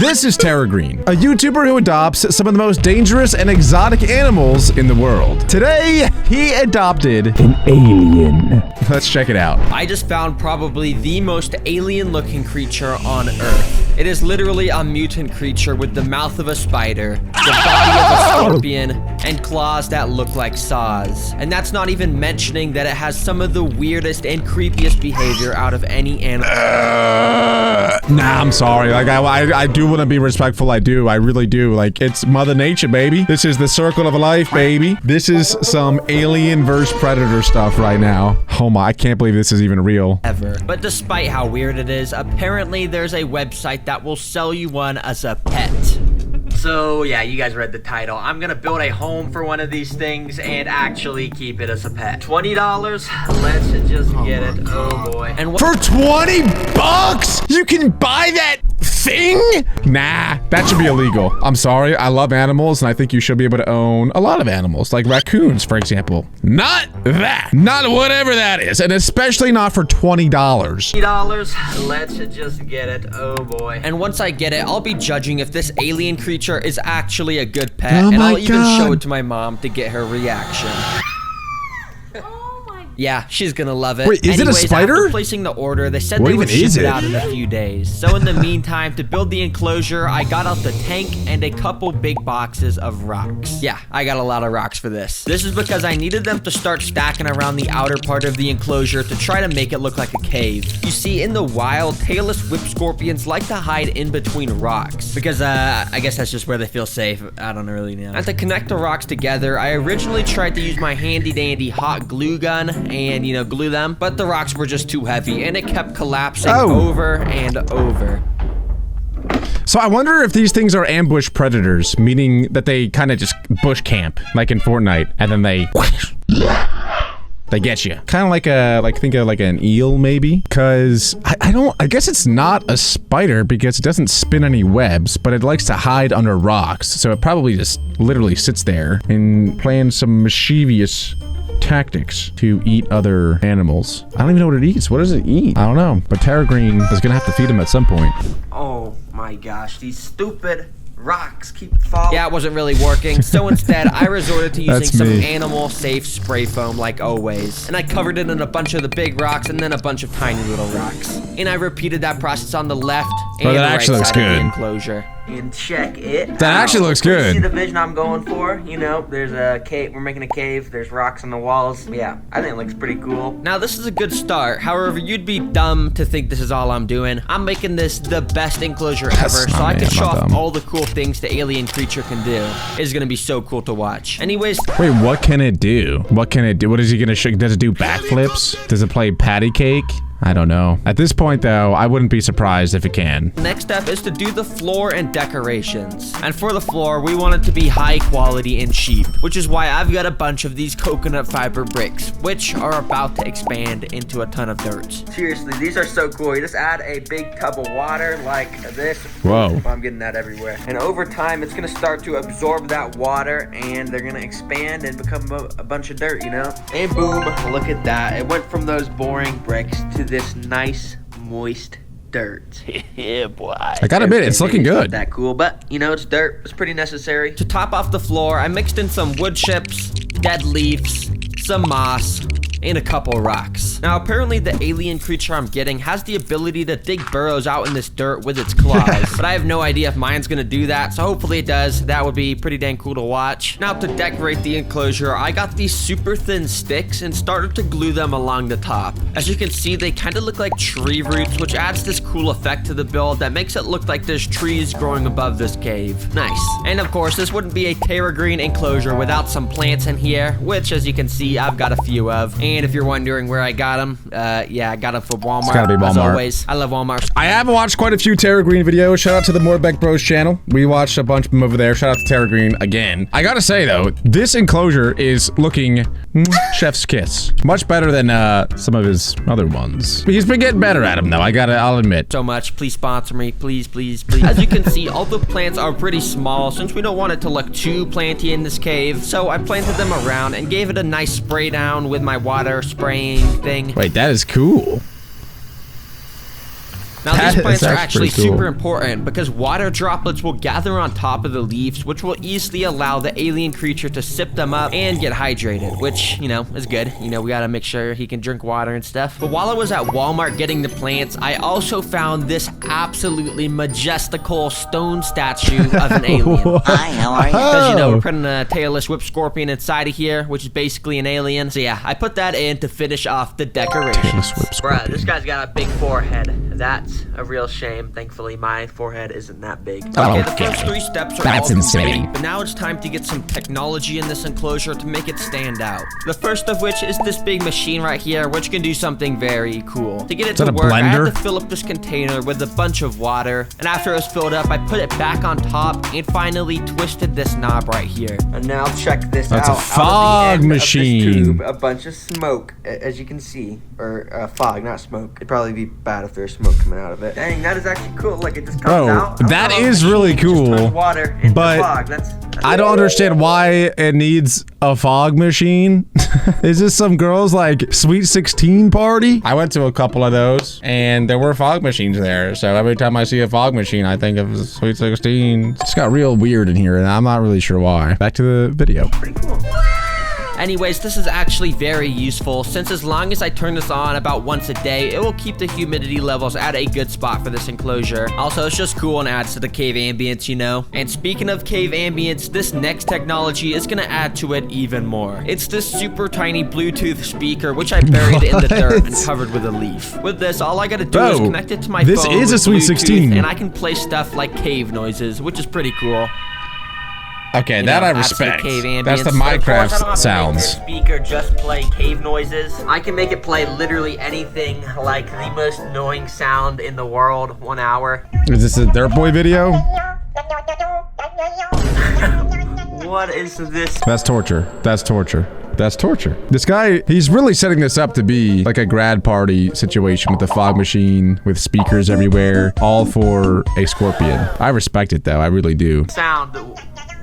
This is TerraGreen, a YouTuber who adopts some of the most dangerous and exotic animals in the world. Today, he adopted an alien. Let's check it out. I just found probably the most alien-looking creature on Earth. It is literally a mutant creature with the mouth of a spider, the body of a scorpion, and claws that look like saws. And that's not even mentioning that it has some of the weirdest and creepiest behavior out of any animal. Nah, I'm sorry. Like, I do want to be respectful. I do. I really do. Like, it's Mother Nature, baby. This is the circle of life, baby. This is some Alien vs. Predator stuff right now. Oh my, I can't believe this is even real. Ever. But despite how weird it is, apparently there's a website that will sell you one as a pet. So yeah, you guys read the title. I'm gonna build a home for one of these things and actually keep it as a pet. $20? Let's just get it. Oh boy. And for 20 bucks, you can buy that thing? Nah, that should be illegal. I'm sorry. I love animals, and I think you should be able to own a lot of animals, like raccoons, for example. Not that. Not whatever that is, and especially not for $20. $20? Let's just get it. Oh boy. And once I get it, I'll be judging if this alien creature is actually a good pet, and I'll even show it to my mom to get her reaction. Yeah, she's gonna love it. Wait, is it a spider? After placing the order, they said they would ship it out in a few days. So in the meantime, to build the enclosure, I got out the tank and a couple big boxes of rocks. Yeah, I got a lot of rocks for this. This is because I needed them to start stacking around the outer part of the enclosure to try to make it look like a cave. You see, in the wild, tailless whip scorpions like to hide in between rocks because I guess that's just where they feel safe. I don't really know. And to connect the rocks together, I originally tried to use my handy dandy hot glue gun and, you know, glue them, but the rocks were just too heavy and it kept collapsing over and over. So I wonder if these things are ambush predators, meaning that they kind of just bush camp, like in Fortnite, and then they get you. Kind of like think of like an eel, maybe? Because I guess it's not a spider because it doesn't spin any webs, but it likes to hide under rocks. So it probably just literally sits there and playing some mischievous tactics to eat other animals. I don't even know what it eats. What does it eat? I don't know. But TerraGreen is gonna have to feed him at some point. Oh my gosh, these stupid rocks keep falling. Yeah, it wasn't really working. So instead, I resorted to using some animal-safe spray foam like always. And I covered it in a bunch of the big rocks and then a bunch of tiny little rocks. And I repeated that process on the left and the right side of the enclosure. And check it. That actually looks good. See the vision I'm going for? You know, there's a cave. We're making a cave. There's rocks on the walls. Yeah, I think it looks pretty cool. Now, this is a good start. However, you'd be dumb to think this is all I'm doing. I'm making this the best enclosure ever, so I can show off all the cool things the alien creature can do. It's gonna be so cool to watch. Anyways. Wait, what can it do? What can it do? What is he gonna show? Does it do backflips? Does it play patty cake? I don't know. At this point, though, I wouldn't be surprised if it can. Next step is to do the floor and decorations. And for the floor, we want it to be high quality and cheap, which is why I've got a bunch of these coconut fiber bricks, which are about to expand into a ton of dirt. Seriously, these are so cool. You just add a big tub of water like this. Whoa. I'm getting that everywhere. And over time, it's gonna start to absorb that water and they're gonna expand and become a bunch of dirt, you know? And boom, look at that. It went from those boring bricks to this nice, moist dirt. Yeah, boy. I gotta admit, it's looking good. Not that cool, but you know, it's dirt. It's pretty necessary. To top off the floor, I mixed in some wood chips, dead leaves, some moss, and a couple rocks. Now, apparently the alien creature I'm getting has the ability to dig burrows out in this dirt with its claws, but I have no idea if mine's gonna do that, so hopefully it does. That would be pretty dang cool to watch. Now, to decorate the enclosure, I got these super thin sticks and started to glue them along the top. As you can see, they kind of look like tree roots, which adds this cool effect to the build that makes it look like there's trees growing above this cave. Nice. And of course, this wouldn't be a TerraGreen enclosure without some plants in here, which, as you can see, I've got a few of. And if you're wondering where I got them, yeah, I got them from Walmart. It's gotta be Walmart. As always, I love Walmart. I have watched quite a few TerraGreen videos. Shout out to the Morbek Bros channel. We watched a bunch of them over there. Shout out to TerraGreen again. I gotta say though, this enclosure is looking chef's kiss. Much better than some of his other ones. He's been getting better at them though. I'll admit. So much. Please sponsor me. Please, please, please. As you can see, all the plants are pretty small since we don't want it to look too planty in this cave. So I planted them around and gave it a nice spray down with my water spraying thing. Wait, that is cool. Now these plants are actually pretty cool. super important because water droplets will gather on top of the leaves, which will easily allow the alien creature to sip them up and get hydrated, which, you know, is good. You know, we gotta make sure he can drink water and stuff. But while I was at Walmart getting the plants, I also found this absolutely majestical stone statue of an alien. Hi, how are you? Because, you know, we're putting a tailless whip scorpion inside of here, which is basically an alien. So yeah, I put that in to finish off the decorations. Tailless whip Bruh, scorpion. this guy's got a big forehead. That's a real shame. Thankfully, my forehead isn't that big. Oh, Okay, the okay. first 3 steps are That's all insane. complete, but now it's time to get some technology in this enclosure to make it stand out. The first of which is this big machine right here, which can do something very cool. To get it that to a work, I had blender? to fill up this container with a bunch of water, and after it was filled up, I put it back on top and finally twisted this knob right here. And now check this That's a out. fog Out of the end of this machine. tube, a bunch of smoke, as you can see, or fog, not smoke. It'd probably be bad if there's smoke coming out of it. Dang, that is actually cool. Look, it just comes Bro, out. I don't that know, is the really machine just turns cool, water into but fog. That's I don't understand why it needs a fog machine. Is this some girl's like Sweet 16 party? I went to a couple of those and there were fog machines there. So every time I see a fog machine, I think of Sweet 16. It's got real weird in here and I'm not really sure why. Back to the video. pretty cool. Anyways, this is actually very useful since as long as I turn this on about once a day, it will keep the humidity levels at a good spot for this enclosure. Also, it's just cool and adds to the cave ambience, you know? And speaking of cave ambience, this next technology is gonna add to it even more. It's this super tiny Bluetooth speaker, which I buried in the dirt and covered with a leaf. With this, all I gotta do is Bro, connect it to my this phone is a with Sweet Bluetooth, 16. and I can play stuff like cave noises, which is pretty cool. Okay, You that know, I adds to the respect. cave That's the ambience. But of course, I don't Minecraft have to make sounds. this speaker just play cave noises. I can make it play literally anything, like the most annoying sound in the world, 1 hour. Is this a Dirt Boy video? What is this? That's torture. That's torture. That's torture. This guy, he's really setting this up to be like a grad party situation with the fog machine, with speakers everywhere, all for a scorpion. I respect it though, I really do. Sound.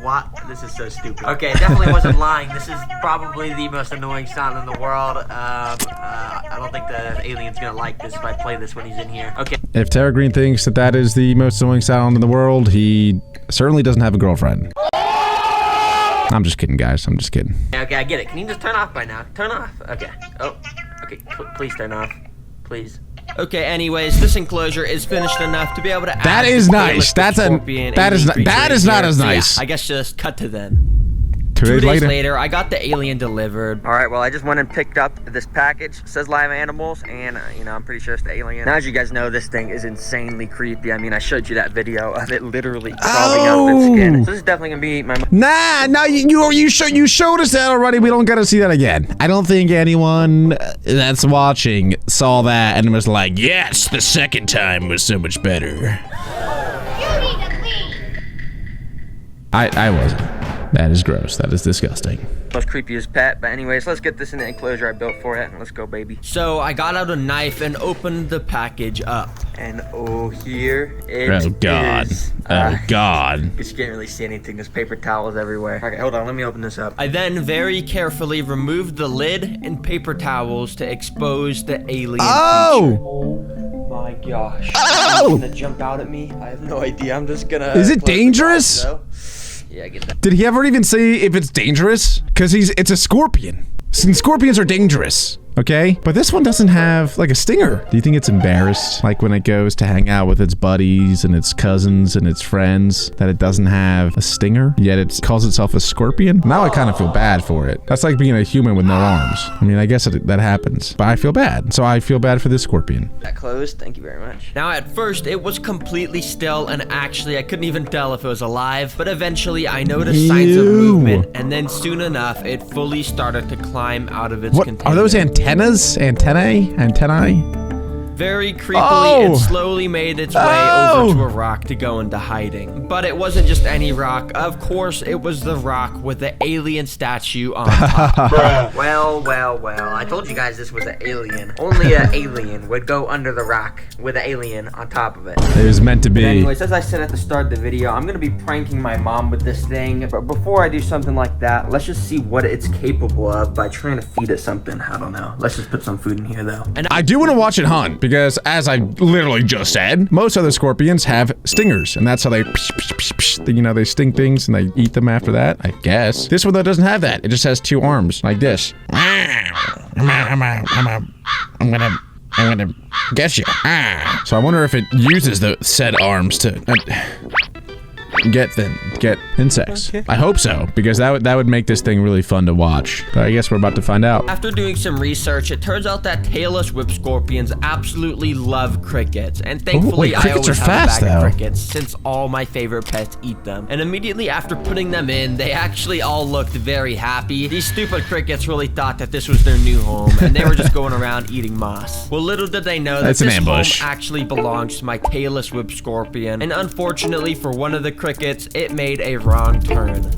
What? This is so stupid. Okay, definitely wasn't lying. This is probably the most annoying sound in the world. I don't think the alien's gonna like this if I play this when he's in here. Okay. If TerraGreen thinks that that is the most annoying sound in the world, he certainly doesn't have a girlfriend. I'm just kidding, guys. I'm just kidding. Okay, I get it. Can you just turn off by now? Turn off. Okay. Oh. Okay. Please turn off. Please. Okay. Anyways, this enclosure is finished enough to be able to. That is nice. That is not as nice. I guess just cut to then. 2 2 days days later. later, I got the alien delivered. All right, well, I just went and picked up this package. It says live animals, and, you know, I'm pretty sure it's the alien. Now, as you guys know, this thing is insanely creepy. I mean, I showed you that video of it literally crawling out of its skin. So this is definitely going to be my... Nah, no, you showed us that already. We don't gotta see that again. I don't think anyone that's watching saw that and was like, yes, the second time was so much better. I wasn't. That is gross. That is disgusting. Most creepiest pet, but anyways, let's get this in the enclosure I built for it. Let's go, baby. So I got out a knife and opened the package up. And oh, here it is. Oh God. Oh God. You can't really see anything. There's paper towels everywhere. Okay, hold on. Let me open this up. I then very carefully removed the lid and paper towels to expose the alien creature. Oh! My gosh. Oh! It's gonna jump out at me. I have no idea. I'm just gonna... Is it close the dangerous? box, though. Yeah, I get that. Did he ever even say if it's dangerous? Because it's a scorpion. And scorpions are dangerous, okay? But this one doesn't have, like, a stinger. Do you think it's embarrassed, like, when it goes to hang out with its buddies and its cousins and its friends, that it doesn't have a stinger, yet it calls itself a scorpion? Now I kind of feel bad for it. That's like being a human with no arms. I mean, I guess that happens, but I feel bad. So I feel bad for this scorpion. That closed. Thank you very much. Now, at first, it was completely still, and actually, I couldn't even tell if it was alive. But eventually, I noticed signs of Ew. movement, and then soon enough, it fully started to climb out of its What container. are those antennas? Antennae? Very creepily, Oh! it slowly made its way Oh! over to a rock to go into hiding. But it wasn't just any rock. Of course, it was the rock with the alien statue on top. Well. I told you guys this was an alien. Only an alien would go under the rock with an alien on top of it. It was meant to be. Anyways, as I said at the start of the video, I'm gonna be pranking my mom with this thing. But before I do something like that, let's just see what it's capable of by trying to feed it something. I don't know. Let's just put some food in here, though. And I do want to watch it hunt, because as I literally just said, most other scorpions have stingers, and that's how they, you know, they sting things and they eat them after that, I guess. This one though doesn't have that. It just has 2 arms like this. I'm gonna get you. So I wonder if it uses the said arms to get insects. Okay. I hope so, because that would make this thing really fun to watch. But I guess we're about to find out. After doing some research, it turns out that tailless whip scorpions absolutely love crickets, and thankfully I always have a bag of crickets since all my favorite pets eat them. And immediately after putting them in, they actually all looked very happy. These stupid crickets really thought that this was their new home, and they were just going around eating moss. Well, little did they know that this home actually belongs to my tailless whip scorpion, and unfortunately for one of the crickets, it made a wrong turn.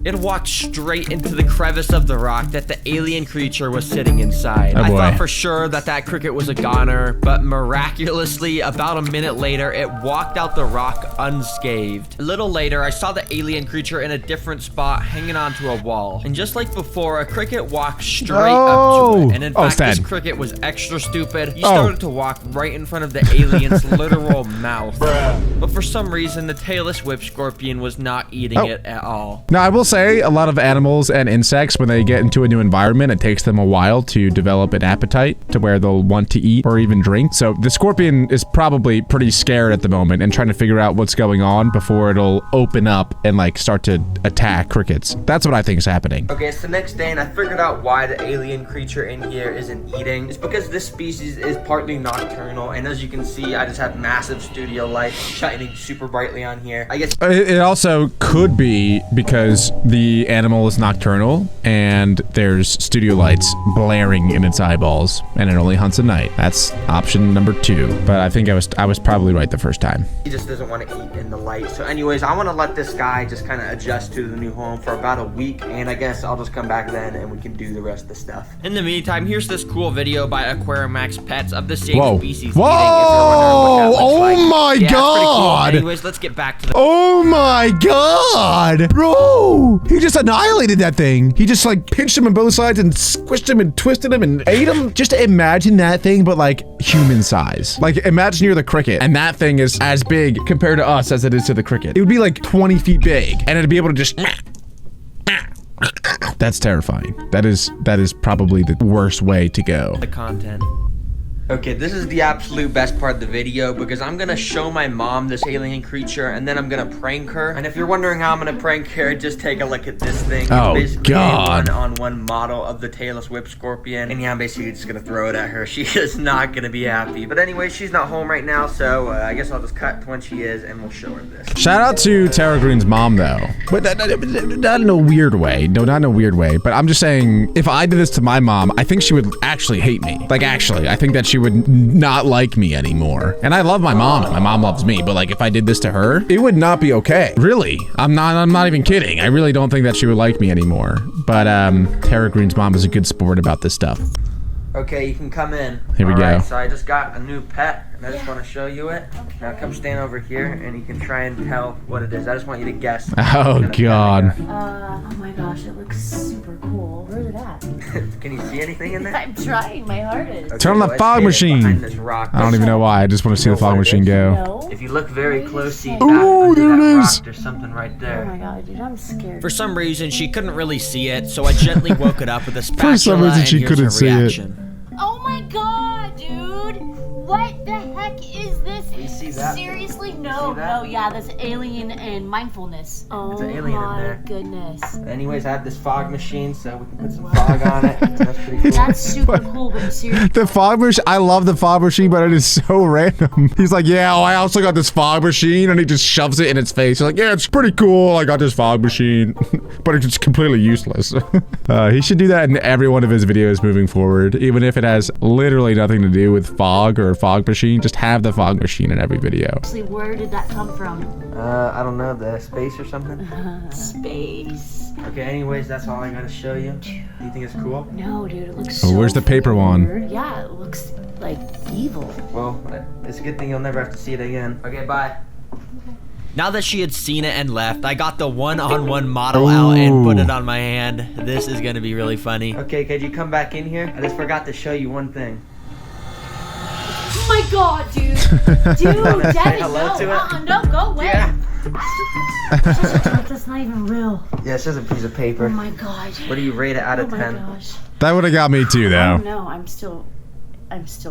It walked straight into the crevice of the rock that the alien creature was sitting inside. I thought for sure that that cricket was a goner, but miraculously, about a minute later, it walked out the rock unscathed. A little later, I saw the alien creature in a different spot hanging onto a wall. And just like before, a cricket walked straight up to it. And in fact, this cricket was extra stupid. He started to walk right in front of the alien's literal mouth. But for some reason, the tailless whip scorpion was not eating it at all. Now, I will say, a lot of animals and insects, when they get into a new environment, it takes them a while to develop an appetite to where they'll want to eat or even drink. So the scorpion is probably pretty scared at the moment and trying to figure out what's going on before it'll open up and like start to attack crickets. That's what I think is happening. Okay, it's the next day and I figured out why the alien creature in here isn't eating. It's because this species is partly nocturnal, and as you can see, I just have massive studio lights shining super brightly on here. I guess it also could be because the animal is nocturnal and there's studio lights blaring in its eyeballs and it only hunts at night. That's option number 2. But I think I was probably right the first time. He just doesn't want to eat in the light. So anyways, I want to let this guy just kind of adjust to the new home for about a week, and I guess I'll just come back then and we can do the rest of the stuff. In the meantime, here's this cool video by Aquarium Max Pets of the same species eating. Oh my god! Cool. Anyways, let's get back to the— Oh my god! Bro! He just annihilated that thing. He just like pinched him on both sides and squished him and twisted him and ate him. Just imagine that thing, but like human size. Like imagine you're the cricket and that thing is as big compared to us as it is to the cricket. It would be like 20 feet big and it'd be able to just— That's terrifying. That is probably the worst way to go. The content. Okay, this is the absolute best part of the video because I'm gonna show my mom this alien creature and then I'm gonna prank her. And if you're wondering how I'm gonna prank her, just take a look at this thing. Oh, it's basically God. a one-on-one model of the tailless whip scorpion. And yeah, I'm basically just gonna throw it at her. She is not gonna be happy. But anyway, she's not home right now, so I guess I'll just cut to when she is and we'll show her this. Shout out to TerraGreen's mom though. But not in a weird way. No, not in a weird way. But I'm just saying, if I did this to my mom, I think she would actually hate me. Like actually, I think that she would not like me anymore. And I love my mom and my mom loves me, but like if I did this to her, it would not be okay. Really. I'm not even kidding. I really don't think that she would like me anymore. But TerraGreen's mom is a good sport about this stuff. Okay, you can come in. Here we go. So I just got a new pet, and I just want to show you it. Okay. Now come stand over here, and you can try and tell what it is. I just want you to guess. Oh God. Oh my gosh, it looks super cool. Where's it at? Can you see anything in there? I'm trying my hardest. Okay, Turn on the fog machine. I don't even know why. I just want to see the fog machine go. No. If you look very close, see oh, there it is. Rock, there's something right there. Oh my God, dude, I'm scared. For some reason, she couldn't really see it, so I gently woke it up with a spatula. For some reason, she couldn't see it. Oh my God, dude! What the heck is this? You see that? Seriously? No, no, yeah, that's alien and mindfulness. Oh an alien my in there. goodness. Anyways, I have this fog machine, so we can put some fog on it. That's pretty cool. That's super cool, but seriously. The fog machine, I love the fog machine, but it is so random. He's like, yeah, oh, I also got this fog machine, and he just shoves it in its face. He's like, yeah, it's pretty cool. I got this fog machine, but it's just completely useless. He should do that in every one of his videos moving forward, even if it has literally nothing to do with fog or fog machine. Just have the fog machine in every video. Actually, where did that come from? I don't know, the space or something? Space. Okay, anyways, that's all I gotta show you. Do you think it's cool? No, dude, it looks Oh, so where's the paper one? weird. Yeah, it looks like evil. Well, it's a good thing you'll never have to see it again. Okay, bye. Now that she had seen it and left, I got the one-on-one model out and put it on my hand. This is gonna be really funny. Okay, could you come back in here? I just forgot to show you one thing. god, dude. Dude, Say Devin, hello no. to it? No, go away. Yeah. That's not even real. Yeah, it's just a piece of Oh paper. my god. What do you rate it out Oh of my 10? gosh. That would have got me too, Oh though. no, I'm still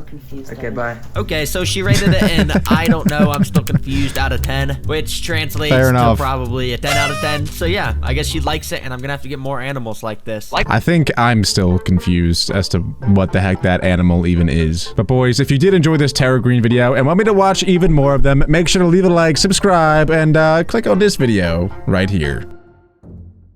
confused. Okay, Devin. bye. Okay, so she rated it in I don't know, I'm still confused out of 10, which translates Fair to enough. probably a 10 out of 10. So yeah, I guess she likes it, and I'm gonna have to get more animals like this. I think I'm still confused as to what the heck that animal even is. But boys, if you did enjoy this TerraGreen video and want me to watch even more of them, make sure to leave a like, subscribe, and click on this video right here.